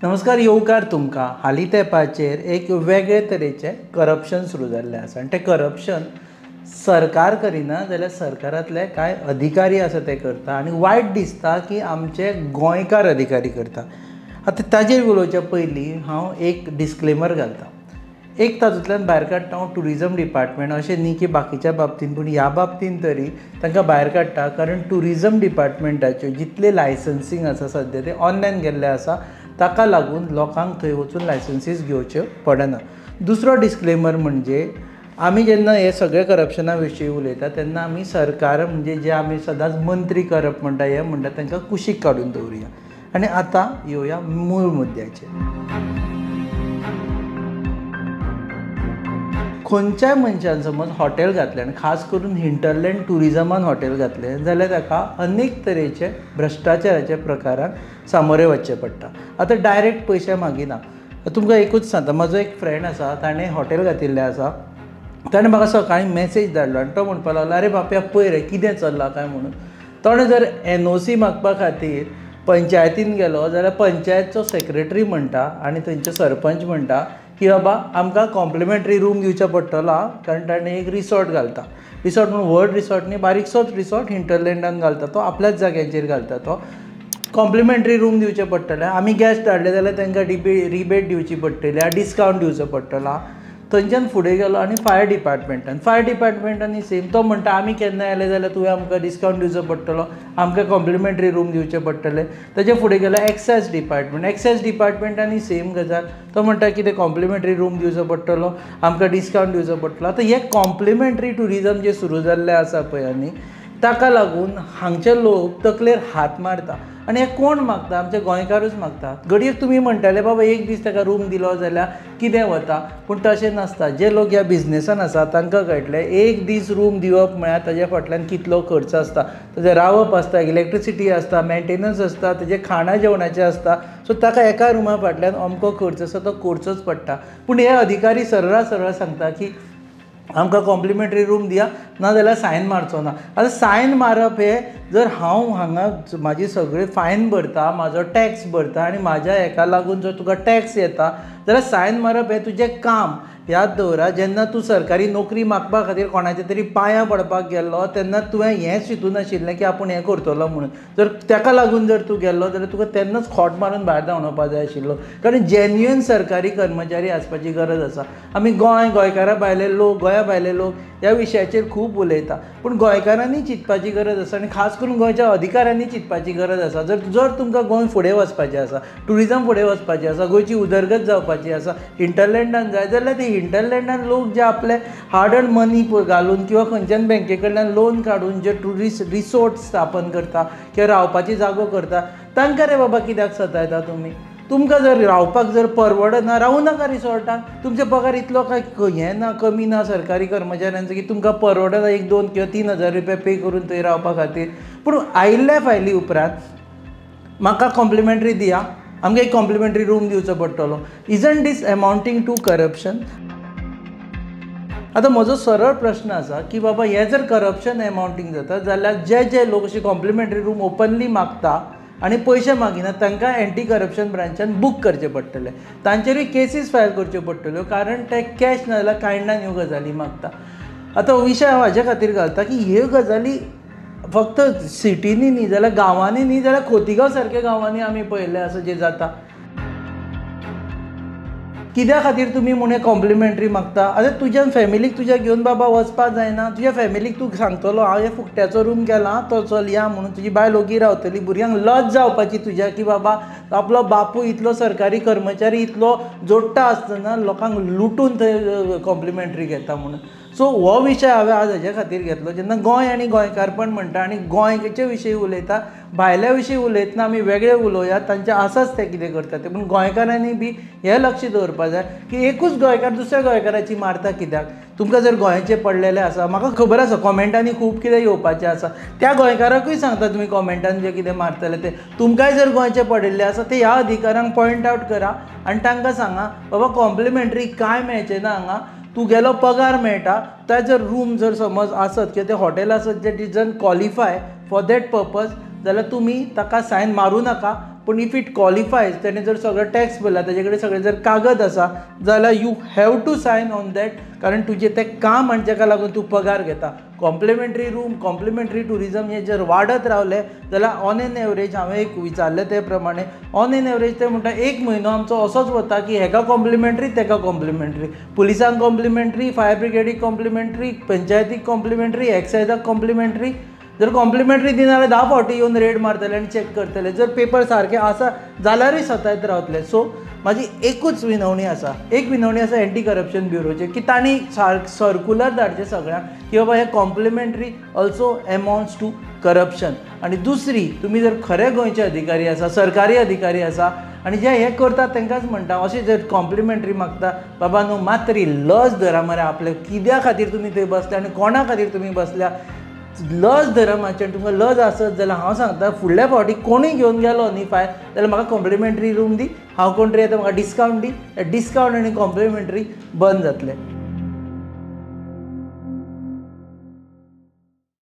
नमस्कार, येवकार तुमकां. हालीं तेंपाचेर एक वेगळे तरेचें करप्शन सुरू जाल्लें आसा आनी तें करप्शन सरकार करिना जाल्यार सरकारांतले कांय अधिकारी आसा ते करता आनी वायट दिसता की आमचे गोंयकार अधिकारी करता. आतां ताजेर उलोवच्या पयलीं हांव एक डिस्क्लेमर घालतां. एक तातूंतल्यान भायर काडटा हांव टुरिजम डिपार्टमेंट, अशें न्ही की बाकीच्या बाबतींत, पूण ह्या बाबतींत तरी तांकां भायर काडटा कारण टुरिजम डिपार्टमेंटाच्यो जितले लायसन्सींग आसा सद्या ते ऑनलायन गेल्ले आसा, ताका लागून लोकांक थंय वचून लायसन्सीस घेवच्यो पडना. दुसरो डिस्क्लेमर म्हणजे आमी जेन्ना हे सगळे करप्शना विशीं उलयता तेन्ना आमी सरकार म्हणजे जे आमी सदांच मंत्री करप म्हणटा हे म्हणटा तांकां कुशीक काडून दवरुया. आनी आतां येवया मूळ मुद्द्याचेर. खंयच्याय मनशान समज हॉटेल घातलें आनी खास करून हिंटरलँड टुरिजमान हॉटेल घातलें जाल्यार ताका अनेक तरेचे भ्रश्टाचाराच्या प्रकारांक सामोरे वचचें पडटा. आतां डायरेक्ट पयशे मागिना. तुमकां एकूच सांगता, म्हजो एक फ्रेंड आसा, ताणें हॉटेल घातिल्लें आसा. ताणें म्हाका सकाळीं मॅसेज धाडलो आनी तो म्हणपाक लागलो, आरे बापया पळय रे कितें चल्लां काय म्हणून. ताणें जर NOC मागपा खातीर पंचायतीन गेलो जाल्यार पंचायतचो सेक्रेटरी म्हणटा आनी थंयचो सरपंच म्हणटा की बाबा आमकां कॉम्प्लिमेंटरी रूम दिवचो पडटलो, कारण ताणें एक रिसॉर्ट घालता. रिसॉर्ट म्हणून व्हड रिसॉर्ट न्ही, बारीकसोच रिसॉर्ट हिंटरलँडान घालता तो, आपल्याच जाग्याचेर घालता तो. कॉम्प्लिमेंटरी रूम दिवचे पडटले. आमी गॅस्ट धाडले जाल्यार तांकां रिबेट दिवची पडटली, डिस्कावंट दिवचो पडटलो. थंयच्यान फुडें गेलो आनी फायर डिपार्टमेंटांनी सेम. तो म्हणटा आमी केन्ना येले जाल्यार तुवें आमकां डिस्कावंट दिवचो पडटलो, आमकां कॉम्प्लिमेंटरी रूम दिवचे पडटले. ताचे फुडें गेलो एक्सायज डिपार्टमेंटांनी सेम गजाल. तो म्हणटा कितें कॉम्प्लिमेंटरी रूम दिवचो पडटलो, आमकां डिस्कावंट दिवचो पडटलो. आतां हे कॉम्प्लिमेंटरी टुरिजम जे सुरू जाल्लें आसा पळय न्ही, ताका लागून हांगचे लोक तकलेर हात मारता. आनी हे कोण मागता? आमचे गोंयकारूच मागता. घडयेक तुमी म्हणटाले बाबा एक दीस ताका रूम दिलो जाल्यार कितें वता, पूण तशें नासता. जे लोक ह्या बिझनेसान आसा तांकां कळटलें एक दीस रूम दिवप म्हळ्यार ताजे फाटल्यान कितलो खर्च आसता. ताजें रावप आसता, इलेक्ट्रिसिटी आसता, मेंटेनन्स आसता, ताजें खाणा जेवणाचें आसता. सो ताका एका रुमा फाटल्यान अमको खर्च आसा तो करचोच पडटा. पूण हे अधिकारी सरळ सांगता की आमकां कॉम्प्लिमेंटरी रूम दिया, नाजाल्यार सायन मारचो ना. आतां सायन मारप हे जर हांव हांगा म्हाजी सगळी फायन भरता, म्हाजो टॅक्स भरता आनी म्हाज्या हेका लागून जर तुका टॅक्स येता जाल्यार सायन मारप हें तुजें काम. याद दवरा, जेन्ना तूं सरकारी नोकरी मागपा खातीर कोणाच्या तरी पांयां पडपाक गेल्लो तेन्ना तुवें हें चिंतून नाशिल्लें की आपूण हें करतलो म्हणून. जर ताका लागून जर तूं गेल्लो जाल्यार तुका तेन्नाच खोट मारून भायर धांवडोवपाक जाय आशिल्लो. कारण जेन्युइन सरकारी कर्मचारी आसपाची गरज आसा. आमी गोंयकारा भायले लोक, गोंया भायले लोक ह्या विशयाचेर खूब उलयता, पूण गोंयकारांनी चिंतपाची गरज आसा आनी खास करून गोंयच्या अधिकाऱ्यांनी चिंतपाची गरज आसा. जर तुमकां गोंय फुडें वचपाचें आसा, टुरिजम फुडें वचपाचें आसा, गोंयची उदरगत जावपाची आसा, हिंटरलँडान जाय जाल्यार ते हिंटरलँडान लोक जे आपले हार्ड अर्न मनी घालून किंवा खंयच्यान बँके कडल्यान लोन काडून जे टुरिस्ट रिसोर्ट स्थापन करता किंवा रावपाची जागो करता, तांकां रे बाबा कित्याक सतायता तुमी? तुमकां जर रावपाक जर परवडना, रावूं नाका रिसॉर्टान. तुमचे पगार इतलो काय हें ना, कमी ना सरकारी कर्मचाऱ्यांचो की तुमकां परवडना 1-2 किंवा 3,000 रुपया पे करून थंय रावपा खातीर. पूण आयिल्ल्या फायली उपरांत म्हाका कॉम्प्लिमेंटरी दिया, आमकां एक कॉम्प्लिमेंटरी रूम दिवचो पडटलो. Isn't this amounting to corruption? आतां म्हजो सरळ प्रश्न आसा की बाबा हें जर करप्शन अमाउंटींग जाता जाल्यार जे लोक अशी कॉम्प्लिमेंटरी रूम ओपनली मागता आनी पयशे मागिना तांकां एंटी करप्शन ब्रांचान बूक करचें पडटलें. तांचेरूय केसीस फायल करच्यो पडटल्यो, कारण ते कॅश नाजाल्यार कायंडान ह्यो गजाली मागता. आतां विशय हांव हाजे खातीर घालता की ह्यो गजाली फक्त सिटीनी न्ही जाल्यार गांवांनी न्ही जाल्यार खोतीगांव सारक्या गांवांनी आमी पळयल्लें आसा जें जाता. कित्या खातीर तुमी म्हणून कॉम्प्लिमेंटरी मागता? आतां तुज्या फॅमिलीक तुज्या घेवन बाबा वचपाक जायना? तुज्या फॅमिलीक तूं सांगतलो हांव हे फुकट्याचो रूम केला तो चल या म्हणून, तुजी बायल ओगी रावतली, भुरग्यांक लज जावपाची तुज्या की बाबा आपलो बापूय इतलो सरकारी कर्मचारी इतलो जोडटा आसतना लोकांक लुटून थंय कॉम्प्लिमेंटरी घेता म्हणून. सो हो विशय हांवें आज हाजे खातीर घेतलो. जेन्ना गोंय आनी गोंयकारपण म्हणटा आनी गोंयचे विशीं उलयता, भायल्या विशीं उलयतना आमी वेगळे उलोवया, तांचे आसाच ते कितें करता ते. पूण गोंयकारांनी बी हें लक्ष दवरपाक जाय की एकूच गोंयकार दुसऱ्या गोंयकाराची मारता कित्याक? तुमकां जर गोंयचे पडलेले आसा, म्हाका खबर आसा कॉमेंटांनी खूब कितें येवपाचें आसा, त्या गोंयकाराकूय सांगता तुमी कॉमेंटान जें कितें मारतले ते. तुमकांय जर गोंयचे पडिल्ले आसा ते ह्या अधिकाऱ्यांक पॉयंट आवट करा आनी तांकां सांगा बाबा कॉम्प्लिमेंटरी कांय मेळचें ना हांगा. तुगेलो पगार मेळटा, ताजो रूम जर समज आसत किंवा ते हॉटेल आसत जे डिजंट क्वॉलिफाय फॉर दॅट पर्पज जाल्यार तुमी ताका सायन मारूं नाका, पूण इफ इट क्वॉलिफायज तेणें जर सगळो टॅक्स भरला ताजे कडेन सगळे जर कागद आसा जाल्यार you have to sign on that, कारण तुजें तें काम आनी जाका लागून तूं पगार घेता. कॉम्प्लिमेंटरी रूम, कॉम्प्लिमेंटरी टुरिजम हे जर वाडत रावले जाल्यार ऑन एन एवरेज हांवें एक विचारलें ते प्रमाणे ऑन एन एवरेज ते म्हणटा एक म्हयनो आमचो असोच वता की हेका कॉम्प्लिमेंटरी तेका कॉम्प्लिमेंटरी, पुलिसांक कॉम्प्लिमेंटरी, फायर ब्रिगेडीक कॉम्प्लिमेंटरी, पंचायतीक कॉम्प्लिमेंटरी, एक्सायजाक कॉम्प्लिमेंटरी. जर कॉम्प्लिमेंटरी दिना जाल्यार 10 फावटी येवन रेड मारतले आनी चॅक करतले. जर पेपर सारके आसा जाल्यारूय सतायत रावतले. सो म्हाजी एकूच विनवणी आसा, एक विनवणी आसा एंटी करप्शन ब्युरोची की तांणी सर्कुलर धाडचे सगळ्यांक की बाबा हे कॉम्प्लिमेंटरी ऑल्सो एमाउंट्स टू करप्शन. आनी दुसरी, तुमी जर खरे गोंयचे अधिकारी आसा, सरकारी अधिकारी आसा आनी जे हे करतात तांकांच म्हणटा अशें जर कॉम्प्लिमेंटरी मागता बाबा न्हू मात तरी लज धरा मरे आपले, कित्या खातीर तुमी थंय बसल्या आनी कोणा खातीर तुमी बसल्या. लज धरा मातशें, तुमकां लज आसत जाल्यार हांव सांगता फुडल्या फावटी कोणूय घेवन गेलो न्ही फायर जाल्यार म्हाका कॉम्प्लिमेंटरी रूम दी, हांव कोण तरी येता म्हाका डिस्कावंट दी. डिस्कावंट आनी कॉम्प्लिमेंटरी बंद जातले.